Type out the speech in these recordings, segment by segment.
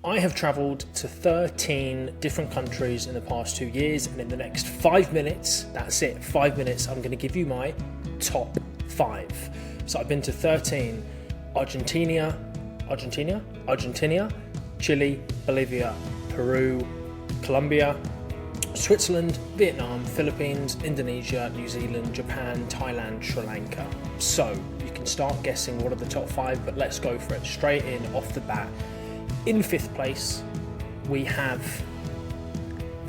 I have travelled to 13 different countries in the past 2 years, and in the next 5 minutes, that's it, 5 minutes, I'm going to give you my top 5. So I've been to 13: Argentina, Chile, Bolivia, Peru, Colombia, Switzerland, Vietnam, Philippines, Indonesia, New Zealand, Japan, Thailand, Sri Lanka. So you can start guessing what are the top 5, but let's go for it straight in off the bat. In 5th place, we have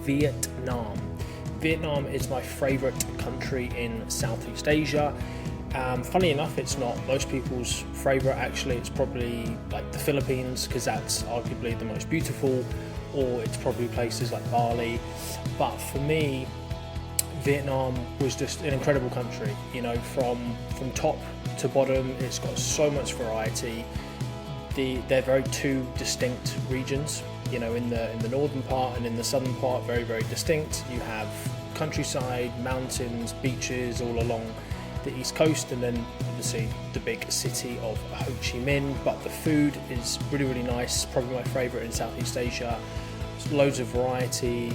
Vietnam. Vietnam is my favourite country in Southeast Asia. Funny enough, it's not most people's favourite. Actually, it's probably like the Philippines, because that's arguably the most beautiful, or it's probably places like Bali. But for me, Vietnam was just an incredible country. You know, from top to bottom, it's got so much variety. They're very two distinct regions. You know, in the northern part and in the southern part, very, very distinct. You have countryside, mountains, beaches all along the east coast, and then obviously the big city of Ho Chi Minh. But the food is really, really nice, probably my favourite in Southeast Asia. There's loads of variety,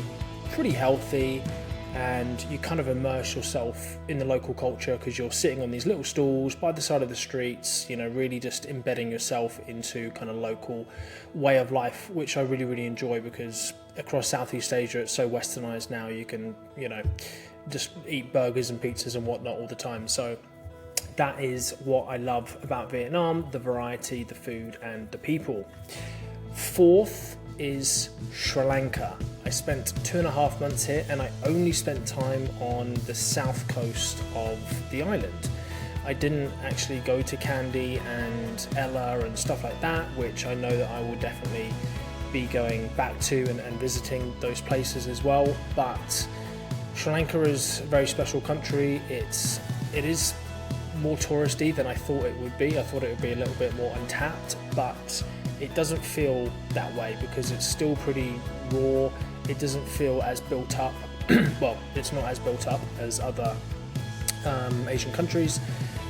pretty healthy, and you kind of immerse yourself in the local culture because you're sitting on these little stalls by the side of the streets, you know, really just embedding yourself into kind of local way of life, which I really, really enjoy, because across Southeast Asia it's so westernized now. You can, you know, just eat burgers and pizzas and whatnot all the time. So that is what I love about Vietnam: the variety, the food, and the people. 4th is Sri Lanka. I spent 2.5 months here, and I only spent time on the south coast of the island. I didn't actually go to Kandy and Ella and stuff like that, which I know that I will definitely be going back to and visiting those places as well. But Sri Lanka is a very special country. It is more touristy than I thought it would be. I thought it would be a little bit more untapped, but it doesn't feel that way because it's still pretty raw. It doesn't feel as built up. Well, it's not as built up as other Asian countries.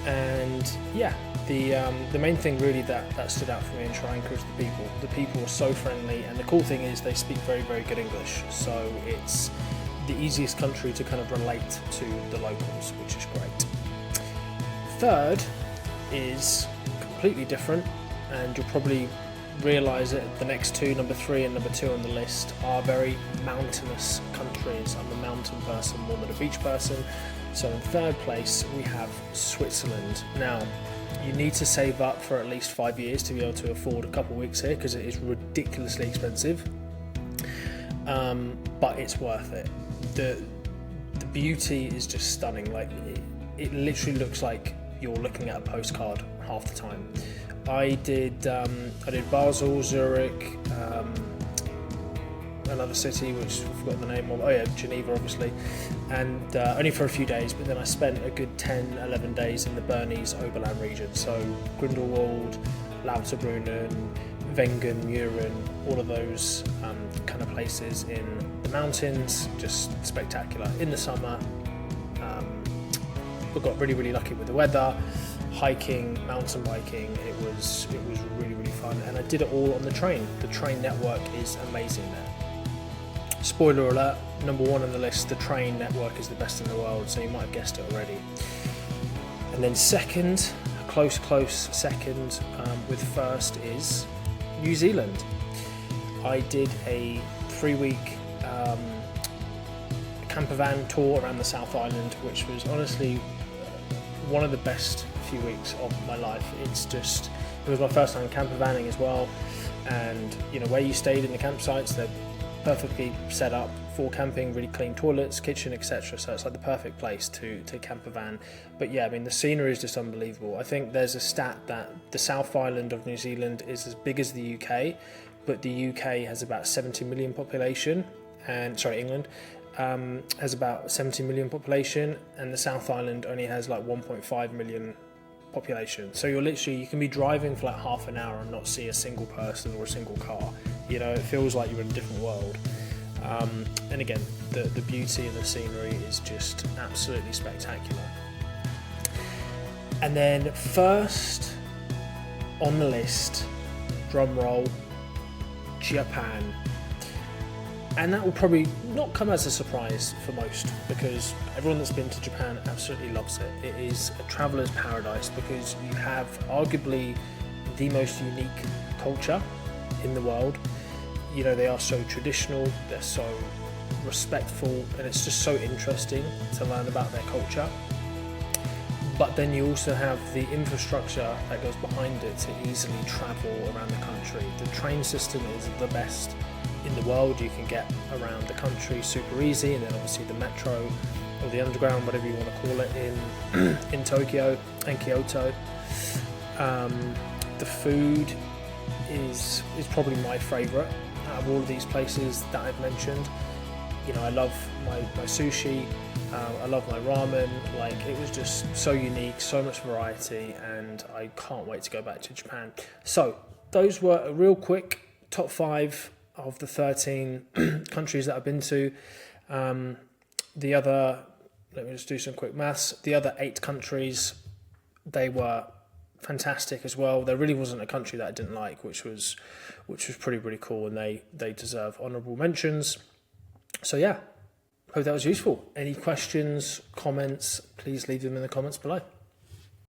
And yeah, the main thing really that stood out for me in Sri Lanka is the people. The people are so friendly, and the cool thing is they speak very, very good English. So it's the easiest country to kind of relate to the locals, which is great. 3rd is completely different, and you'll probably realise it. The next two, number 3 and number 2 on the list, are very mountainous countries. I'm a mountain person more than a beach person. So in 3rd place we have Switzerland. Now, you need to save up for at least 5 years to be able to afford a couple of weeks here, because it is ridiculously expensive, but it's worth it. The beauty is just stunning. Like it literally looks like you're looking at a postcard half the time. I did Basel, Zurich, another city which I forgot the name of. Oh yeah, Geneva obviously, and only for a few days. But then I spent a good 10-11 days in the Bernese Oberland region. So Grindelwald, Lauterbrunnen, Wengen, Mürren, all of those kind of places in the mountains, just spectacular. In the summer, we got really, really lucky with the weather. Hiking, mountain biking, it was really, really fun, and I did it all on the train. The train network is amazing there. Spoiler alert, number 1 on the list, the train network is the best in the world, so you might have guessed it already. And then second, a close second with first, is New Zealand. I did a 3-week camper van tour around the South Island, which was honestly one of the best few weeks of my life. It was my first time camper vanning as well, and you know, where you stayed in the campsites, they're perfectly set up for camping, really clean toilets, kitchen, etc. So it's like the perfect place to camper van. But yeah, I mean, the scenery is just unbelievable. I think there's a stat that the South Island of New Zealand is as big as the UK, but the UK has about 70 million population, and England has about 70 million population, and the South Island only has like 1.5 million population. So you can be driving for like half an hour and not see a single person or a single car. You know, it feels like you're in a different world. And again, the beauty and the scenery is just absolutely spectacular. And then first on the list, drum roll, Japan. And that will probably not come as a surprise for most, because everyone that's been to Japan absolutely loves it. It is a traveller's paradise because you have arguably the most unique culture in the world. You know, they are so traditional, they're so respectful, and it's just so interesting to learn about their culture. But then you also have the infrastructure that goes behind it to easily travel around the country. The train system is the best in the world. You can get around the country super easy, and then obviously the metro or the underground, whatever you want to call it, in Tokyo and Kyoto. The food is probably my favourite out of all of these places that I've mentioned. You know, I love my sushi, I love my ramen. Like, it was just so unique, so much variety, and I can't wait to go back to Japan. So those were a real quick top 5 of the 13 countries that I've been to. The other, let me just do some quick maths. The other 8 countries, they were fantastic as well. There really wasn't a country that I didn't like, which was pretty cool, and they deserve honourable mentions. So yeah, hope that was useful. Any questions, comments, please leave them in the comments below.